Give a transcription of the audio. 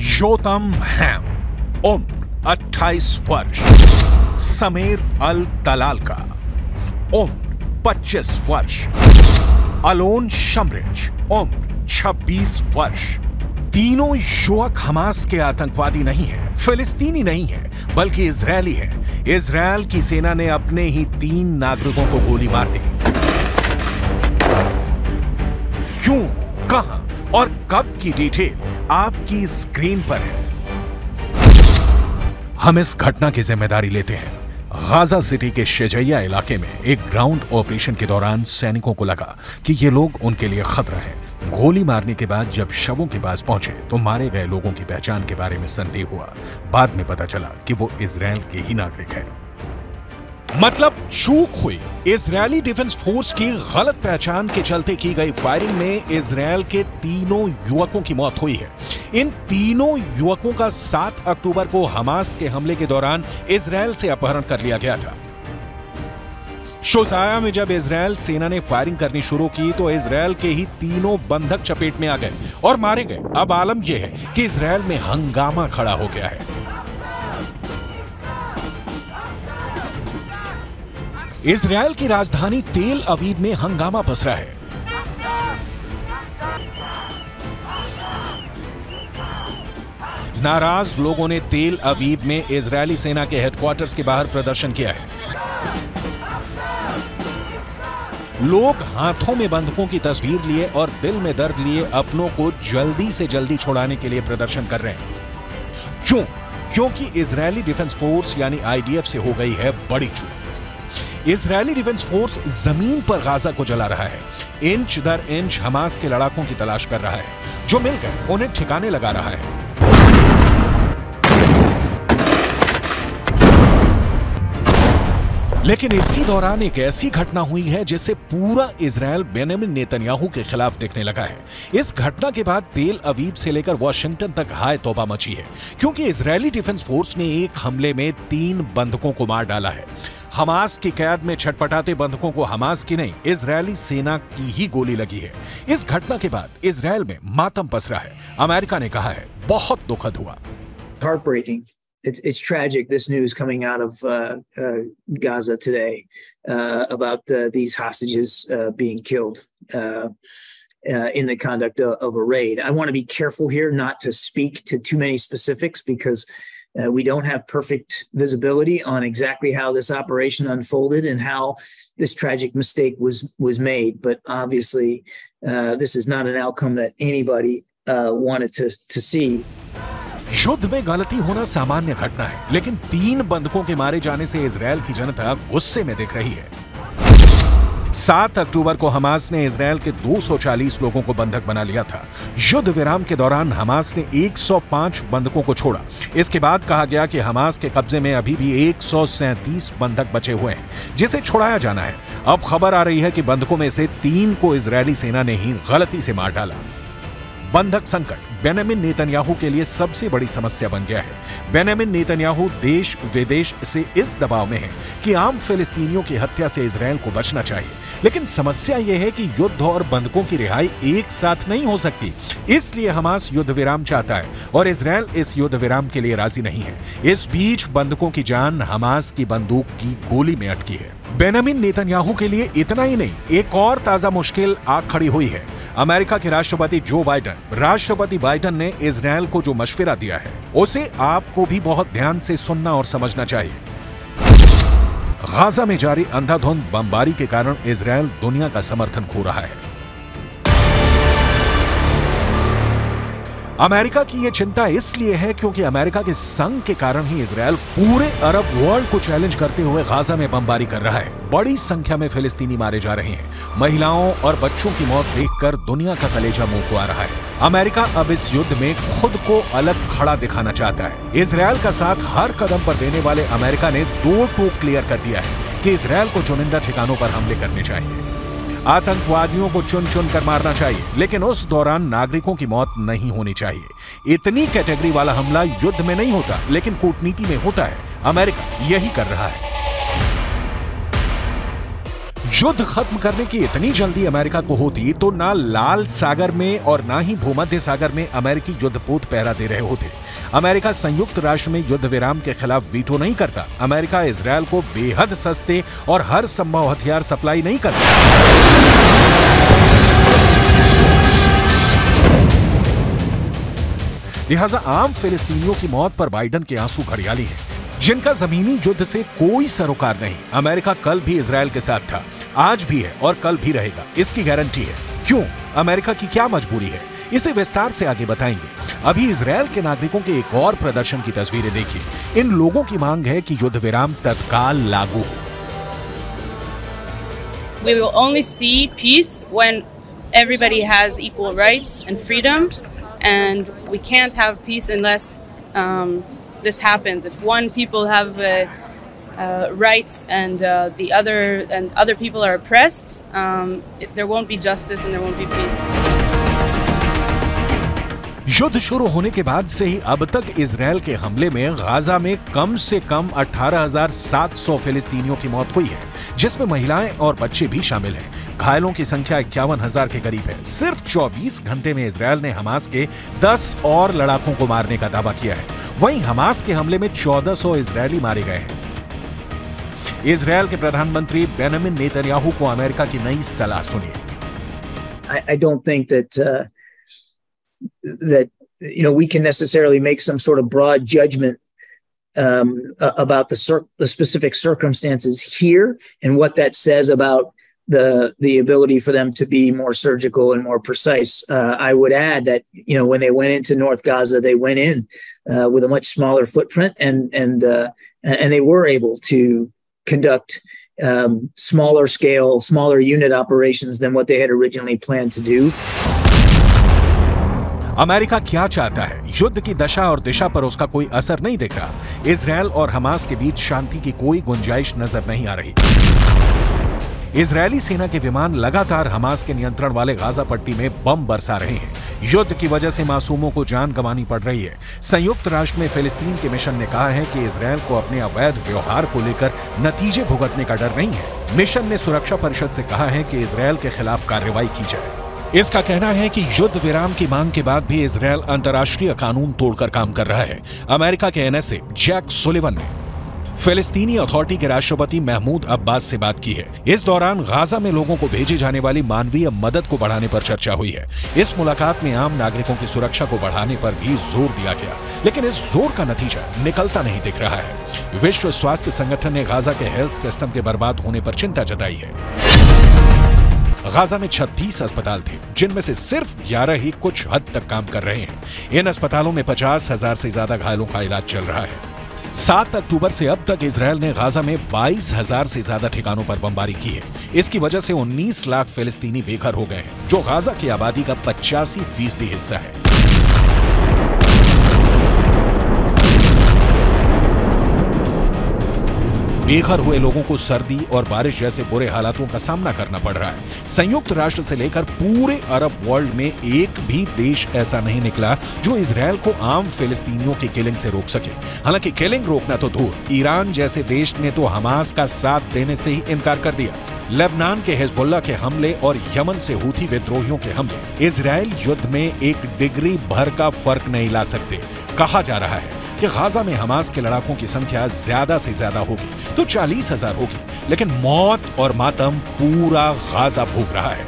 योतम हैम, उम्र 28 वर्ष। समीर अल तलाल का उम्र 25 वर्ष। अलोन शमरिच, उम्र 26 वर्ष। तीनों युवक हमास के आतंकवादी नहीं है, फिलिस्तीनी नहीं है, बल्कि इजरायली है। इजरायल की सेना ने अपने ही 3 नागरिकों को गोली मार दी। क्यों, कहां और कब की डिटेल आपकी स्क्रीन पर है। हम इस घटना की जिम्मेदारी लेते हैं। गाजा सिटी के शेजैया इलाके में एक ग्राउंड ऑपरेशन के दौरान सैनिकों को लगा कि ये लोग उनके लिए खतरा है। गोली मारने के बाद जब शवों के पास पहुंचे तो मारे गए लोगों की पहचान के बारे में संदेह हुआ। बाद में पता चला कि वो इजरायल के ही नागरिक है। मतलब चूक हुई। इजरायली डिफेंस फोर्स की गलत पहचान के चलते की गई फायरिंग में इजरायल के तीनों युवकों की मौत हुई है। इन तीनों युवकों का 7 अक्टूबर को हमास के हमले के दौरान इजरायल से अपहरण कर लिया गया था। शोसाया में जब इजरायल सेना ने फायरिंग करनी शुरू की तो इजरायल के ही तीनों बंधक चपेट में आ गए और मारे गए। अब आलम यह है कि इजरायल में हंगामा खड़ा हो गया है। इजरायल की राजधानी तेल अवीव में हंगामा पसरा है। नाराज लोगों ने तेल अवीव में इजरायली सेना के हेडक्वार्टर्स के बाहर प्रदर्शन किया है। लोग हाथों में बंदूकों की तस्वीर लिए और दिल में दर्द लिए अपनों को जल्दी से जल्दी छुड़ाने के लिए प्रदर्शन कर रहे हैं। क्यों? क्योंकि इजरायली डिफेंस फोर्स यानी आईडीएफ से हो गई है बड़ी चूक। इजरायली डिफेंस फोर्स जमीन पर गाजा को जला रहा है। इंच दर इंच हमास के लड़ाकों की तलाश कर रहा है। जो मिल गए उन्हें ठिकाने लगा रहा है। लेकिन इसी दौरान एक ऐसी घटना हुई है जिससे पूरा इजरायल बेंजामिन नेतन्याहू के खिलाफ देखने लगा है। इस घटना के बाद तेल अवीव से लेकर वॉशिंगटन तक हाय तौबा मची है, क्योंकि इजरायली डिफेंस फोर्स ने एक हमले में 3 बंधकों को मार डाला है। हमास की कैद में छटपटाते बंधकों को हमास की नहीं, इजरायली सेना की ही गोली लगी है। इस घटना के बाद इजरायल में मातम पसरा है। अमेरिका ने कहा है बहुत दुखद हुआ। Heartbreaking. It's tragic, this news coming out of Gaza today about these hostages being killed in the conduct of a raid. I want to be careful here not to speak to too many specifics because we don't have perfect visibility on exactly how this operation unfolded and how this tragic mistake was made. But obviously, this is not an outcome that anybody wanted to see. युद्ध में गलती होना सामान्य घटना है, लेकिन 3 बंधकों के मारे जाने से इजरायल की जनता गुस्से में दिख रही है। 7 अक्टूबर को हमास ने इजरायल के 240 लोगों को बंधक बना लिया था। युद्ध विराम के दौरान हमास ने 105 बंधकों को छोड़ा। इसके बाद कहा गया कि हमास के कब्जे में अभी भी 137 बंधक बचे हुए हैं, जिसे छुड़ाया जाना है। अब खबर आ रही है कि बंधकों में से 3 को इजरायली सेना ने ही गलती से मार डाला। बंधक संकट बेंजामिन नेतन्याहू के लिए सबसे बड़ी समस्या बन गया है। बेंजामिन नेतन्याहू देश विदेश से इस दबाव में है कि आम फिलिस्तीनियों की हत्या से इजरायल को बचना चाहिए, लेकिन समस्या यह है कि युद्ध और बंधकों की रिहाई एक साथ नहीं हो सकती। इसलिए हमास युद्ध विराम चाहता है और इजरायल इस युद्ध विराम के लिए राजी नहीं है। इस बीच बंधकों की जान हमास की बंदूक की गोली में अटकी है। बेंजामिन नेतन्याहू के लिए इतना ही नहीं, एक और ताजा मुश्किल आ खड़ी हुई है। अमेरिका के राष्ट्रपति बाइडेन ने इजरायल को जो मशवरा दिया है उसे आपको भी बहुत ध्यान से सुनना और समझना चाहिए। गाजा में जारी अंधाधुंध बमबारी के कारण इजरायल दुनिया का समर्थन खो रहा है। अमेरिका की यह चिंता इसलिए है क्योंकि अमेरिका के संग के कारण ही इजरायल पूरे अरब वर्ल्ड को चैलेंज करते हुए गाजा में बमबारी कर रहा है। बड़ी संख्या में फिलिस्तीनी मारे जा रहे हैं। महिलाओं और बच्चों की मौत देखकर दुनिया का कलेजा मुंह को आ रहा है। अमेरिका अब इस युद्ध में खुद को अलग खड़ा दिखाना चाहता है। इजरायल का साथ हर कदम पर देने वाले अमेरिका ने 2 टूक क्लियर कर दिया है कि इजरायल को चुनिंदा ठिकानों पर हमले करने चाहिए, आतंकवादियों को चुन चुन कर मारना चाहिए, लेकिन उस दौरान नागरिकों की मौत नहीं होनी चाहिए। इतनी कैटेगरी वाला हमला युद्ध में नहीं होता, लेकिन कूटनीति में होता है। अमेरिका यही कर रहा है। युद्ध खत्म करने की इतनी जल्दी अमेरिका को होती तो ना लाल सागर में और ना ही भूमध्य सागर में अमेरिकी युद्धपोत पहरा दे रहे होते। अमेरिका संयुक्त राष्ट्र में युद्ध विराम के खिलाफ वीटो नहीं करता। अमेरिका इजरायल को बेहद सस्ते और हर संभव हथियार सप्लाई नहीं करता। लिहाजा आम फिलिस्तीनियों की मौत पर बाइडेन के आंसू घड़ियाली हैं, जिनका जमीनी युद्ध से कोई सरोकार नहीं। अमेरिका कल भी इजरायल के साथ था, आज भी है और कल भी रहेगा, इसकी गारंटी है। क्यों? अमेरिका की क्या मजबूरी है? इसे विस्तार से आगे बताएंगे। अभी इजरायल के नागरिकों के एक और प्रदर्शन की तस्वीरें देखिए। इन लोगों की मांग है कि युद्ध विराम तत्काल लागू हो। We will only see peace when everybody has equal rights and freedom, and we can't have peace unless this happens. If one people have rights and other people are oppressed, there won't be justice and there won't be peace. युद्ध शुरू होने के बाद से ही अब तक Israel के हमले में गाजा में कम से कम 18,700 फिलिस्तीनियों की मौत हुई है, जिसमें महिलाएं और बच्चे भी शामिल हैं। घायलों की संख्या 51,000 के करीब है। सिर्फ 24 घंटे में इजरायल ने हमास के 10 और लड़ाकों को मारने का दावा किया है। वहीं हमास के हमले में 1400 इजरायली मारे गए हैं। इजरायल के प्रधानमंत्री बेंजामिन नेतन्याहू को अमेरिका की नई सलाह सुनिए। I don't think that we can necessarily make some sort of broad judgment about the specific circumstances here and what that says about the ability for them to be more surgical and more precise. I would add that when they went into North Gaza, they went in with a much smaller footprint, and they were able to conduct smaller scale, smaller unit operations than what they had originally planned to do. America क्या चाहता है? युद्ध की दशा और दिशा पर उसका कोई असर नहीं दिख रहा। इजरायल और हमास के बीच शांति की कोई गुंजाइश नजर नहीं आ रही। इजरायली सेना के विमान लगातार हमास के नियंत्रण वाले गाजा पट्टी में बम बरसा रहे हैं। युद्ध की वजह से मासूमों को जान गंवानी पड़ रही है। संयुक्त राष्ट्र में फिलिस्तीन के मिशन ने कहा है कि इजरायल को अपने अवैध व्यवहार को लेकर नतीजे भुगतने का डर नहीं है। मिशन ने सुरक्षा परिषद से कहा है कि इजरायल के खिलाफ कार्रवाई की जाए। इसका कहना है कि युद्ध विराम की मांग के बाद भी इजरायल अंतर्राष्ट्रीय कानून तोड़कर काम कर रहा है। अमेरिका के एनएसए जैक सुलिवन ने फिलिस्तीनी अथॉरिटी के राष्ट्रपति महमूद अब्बास से बात की है। इस दौरान गाजा में लोगों को भेजी जाने वाली मानवीय मदद को बढ़ाने पर चर्चा हुई है। इस मुलाकात में आम नागरिकों की सुरक्षा को बढ़ाने पर भी जोर दिया गया, लेकिन इस जोर का नतीजा निकलता नहीं दिख रहा है। विश्व स्वास्थ्य संगठन ने गाजा के हेल्थ सिस्टम के बर्बाद होने पर चिंता जताई है। गाजा में 36 अस्पताल थे, जिनमें से सिर्फ 11 ही कुछ हद तक काम कर रहे हैं। इन अस्पतालों में 50,000 से ज्यादा घायलों का इलाज चल रहा है। 7 अक्टूबर से अब तक इजरायल ने गाजा में 22,000 से ज्यादा ठिकानों पर बमबारी की है। इसकी वजह से 19 लाख फिलिस्तीनी बेघर हो गए हैं, जो गाजा की आबादी का 85% हिस्सा है। बेघर हुए लोगों को सर्दी और बारिश जैसे बुरे हालातों का सामना करना पड़ रहा है। संयुक्त राष्ट्र से लेकर पूरे अरब वर्ल्ड में एक भी देश ऐसा नहीं निकला जो इजरायल को आम फिलिस्तीनियों की किलिंग से रोक सके। हालांकि किलिंग रोकना तो दूर, ईरान जैसे देश ने तो हमास का साथ देने से ही इनकार कर दिया। लेबनान के हिजबुल्लाह के हमले और यमन से हूथी विद्रोहियों के हमले इजरायल युद्ध में एक डिग्री भर का फर्क नहीं ला सकते। कहा जा रहा है कि गाजा में हमास के लड़ाकों की संख्या ज्यादा से ज्यादा होगी तो 40,000 होगी, लेकिन मौत और मातम पूरा गाजा भोग रहा है।